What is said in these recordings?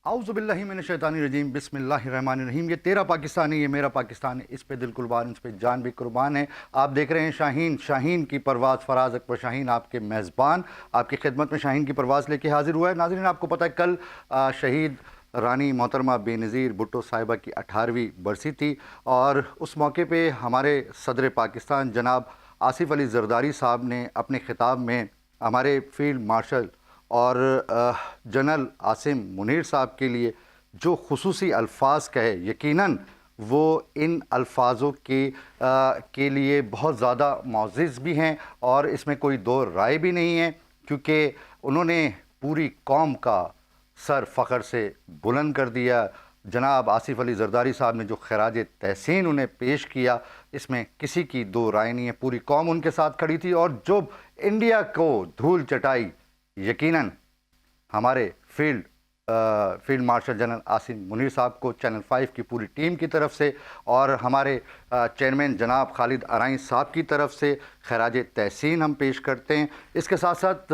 आउज़ु बिल्लाहि मिनश शैतानिर रजीम बिस्मिल्लाहिर रहमानिर रहीम। ये तेरा पाकिस्तान है, ये मेरा पाकिस्तान है, इस पे दिल कुर्बान, इस पे जान भी कुर्बान है। आप देख रहे हैं शाहीन, शाहीन की परवाज़, फराज अकबर शाहीन आपके मेज़बान आपकी खिदमत में शाहीन की परवाज़ लेके हाजिर हुआ है। नाज़रीन, आपको पता है कल शहीद रानी मोहतरमा बेनज़ीर भुट्टो साहिबा की 18वीं बरसी थी और उस मौके पे हमारे सदर पाकिस्तान जनाब आसिफ अली ज़रदारी साहब ने अपने खिताब में हमारे फील्ड मार्शल और जनरल आसिम मुनीर साहब के लिए जो खुसूसी अल्फाज कहे, यकीनन वो इन अल्फाजों के लिए बहुत ज़्यादा मुअज़्ज़ज़ भी हैं और इसमें कोई दो राय भी नहीं है, क्योंकि उन्होंने पूरी कौम का सर फ़ख्र से बुलंद कर दिया। जनाब आसिफ अली ज़रदारी साहब ने जो खराज तहसीन उन्हें पेश किया, इसमें किसी की दो राय नहीं है। पूरी कौम उनके साथ खड़ी थी और जो इंडिया को धूल चटाई, यकीनन हमारे field marshal general Asim Munir साहब को चैनल 5 की पूरी टीम की तरफ से और हमारे चेयरमैन जनाब खालिद आरई साहब की तरफ से खराज तहसीन हम पेश करते हैं। इसके साथ साथ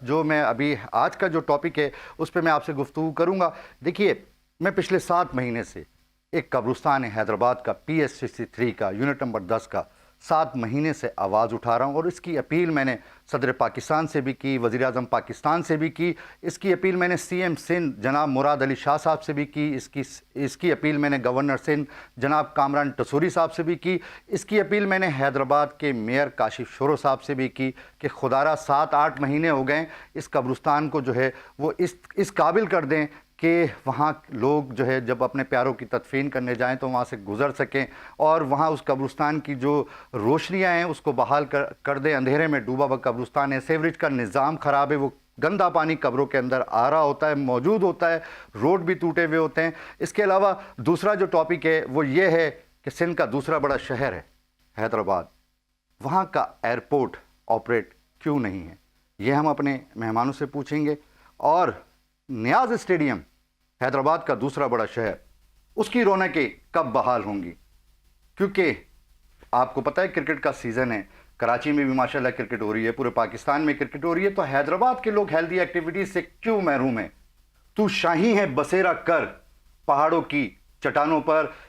जो मैं अभी आज का जो टॉपिक है उस पर मैं आपसे गुफ्तगू करूँगा। देखिए, मैं पिछले 7 महीने से एक कब्रिस्तान है हैदराबाद का PS 63 का यूनिट नंबर 10 का 7 महीने से आवाज़ उठा रहा हूँ और इसकी अपील मैंने सदर पाकिस्तान से भी की, वज़ीर आज़म पाकिस्तान से भी की, इसकी अपील मैंने CM सिंध जनाब मुराद अली शाह साहब से भी की, इसकी अपील मैंने गवर्नर सिंध जनाब कामरान टसूरी साहब से भी की, इसकी अपील मैंने हैदराबाद के मेयर काशिफ शोरो साहब से भी की कि खुदारा 7-8 महीने हो गए इस कब्रिस्तान को जो है वो इस काबिल कर दें कि वहाँ लोग जो है जब अपने प्यारों की तदफीन करने जाएं तो वहाँ से गुज़र सकें और वहाँ उस कब्रिस्तान की जो रोशनियाँ हैं उसको बहाल कर दें। अंधेरे में डूबा हुआ कब्रिस्तान है, सीवरेज का निज़ाम ख़राब है, वो गंदा पानी कब्रों के अंदर आ रहा होता है, मौजूद होता है, रोड भी टूटे हुए होते हैं। इसके अलावा दूसरा जो टॉपिक है वो ये है कि सिंध का दूसरा बड़ा शहर है हैदराबाद, वहाँ का एयरपोर्ट ऑपरेट क्यों नहीं है, ये हम अपने मेहमानों से पूछेंगे। और नियाज़ स्टेडियम हैदराबाद का दूसरा बड़ा शहर, उसकी रौनकें कब बहाल होंगी, क्योंकि आपको पता है क्रिकेट का सीज़न है, कराची में भी माशाल्लाह क्रिकेट हो रही है, पूरे पाकिस्तान में क्रिकेट हो रही है, तो हैदराबाद के लोग हेल्दी एक्टिविटीज़ से क्यों महरूम हैं। तू शाही है बसेरा कर पहाड़ों की चट्टानों पर,